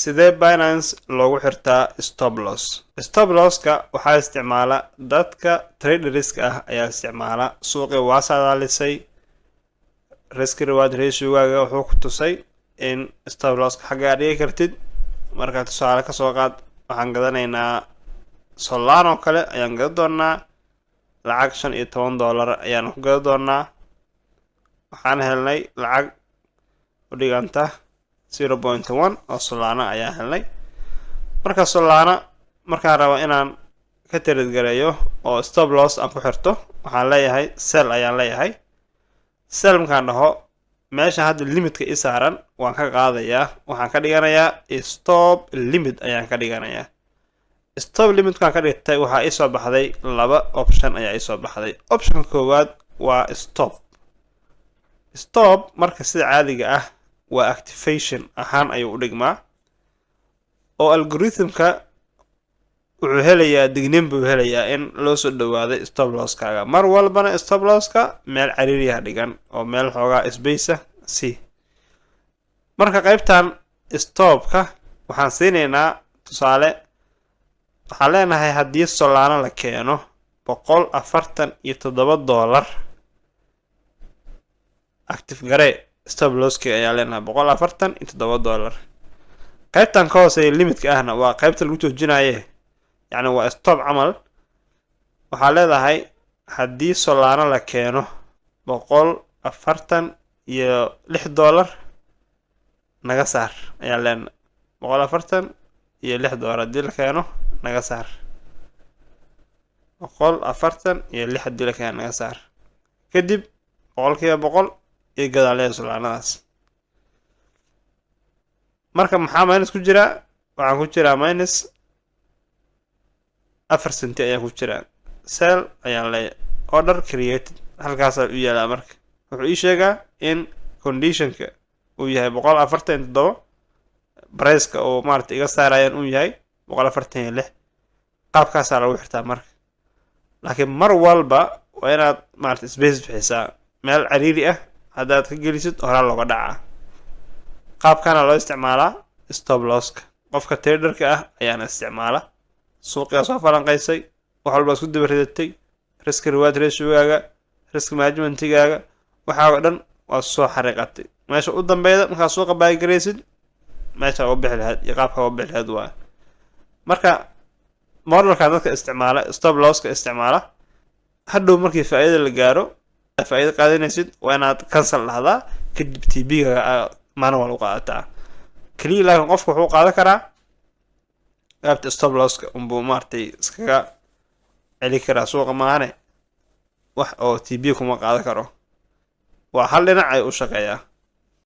sidee Binance loogu xirtaa stop loss? Stop loss-ka waxaa isticmaala dadka traders ah ayaa isticmaala. Suuqi waa saadaalisay risk reward ratio-gaaga wuxuu ku tusay in stop loss-ka xagga dhigi kartid. Marka tusaale ka soo qaad, waxaan gadanaynaa Solana kale ayaan gada doonaa lacag $15 ayaan ku gada doonaa. waxaan helnay lacag u dhiganta 0.1 oo Solana ayaa helnay. marka Solana markaan rabo inaan ka trade-gareeyo oo stop loss aan ku xirto, waxaan leeyahay sell ayaan leeyahay. sell markaan dhaho, meesha hadda limitka i saaran waan ka qaadayaa, waxaan ka dhiganayaa stop limit ayaan ka dhiganayaa. stop limit kan ka dhigtay waxaa i soo baxday laba option ayaa i soo baxday. option koowaad waa stop marka sida caadiga ah waa activation ahaan ayuu u dhigmaa, oo algorithm-ka wuxuu helayaa digniin buu helayaa in loo soo dhawaaday stop loss-kaaga. mar walbana stop loss-ka meel cariiriya dhigan oo meel xoogaa space si. marka qaybtan stop-ka waxaan siinaynaa tusaale. waxaan leenahay haddii Solana la keeno $147 active garee stop loss-ka ayaa leenahay $147. qaybtan ka hooseeya limitka ahna waa qaybta lagu joojinaye, yacni waa stop camal. waxaa leedahay haddii Solana la keeno $146 naga saar ayaa leenahay. $146 haddii la keeno naga saar. $146 haddii la keeno naga saar. kadib 100% iyo gadaaleeda Solanadaas. marka maxaa minus ku jira? waxaan ku jiraa minus 4 cent ayaa ku jira. sell ayaan leeyahay. order created halkaas u yaalaa. marka wuxuu ii sheegaa in conditionka uu yahay 147, price-ka oo maartay iga saarayaan uu yahay 146. qaabkaasaa lagu xirtaa marka. laakiin mar walba waa inaad maartay space bixisaa. meel cariiri ah haddaad ka gelisid horaa looga dhacaa. qaabkana loo isticmaalaa stop loss-ka. qofka trader-ka ah ayaana isticmaala. suuqiga soo falanqaysay, wax walba isku daba ridatay, risk reward ratio-gaaga, risk management-gaaga, waxaa dhan waa soo xariiqatay. meesha u dambeeyda markaa suuqa baagareysid, meesha uga bixi lahayd iyo qaabka uga bixi lahayd waa. marka modelka dadka isticmaala stop loss-ka isticmaala, hadhow markii faa'iido la gaaro, faa'iido qaadanaysid waa inaad cancel dhahdaa, kadib TP-ga manual u qaadataa. kaliya laakiin qofku wuxuu qaadan karaa qaybta stop loss-ka unbuu maartay iskaga celi karaa suuqa maahane wax oo TP kuma qaadan karo. waa hal dhinac ay u shaqeeyaa.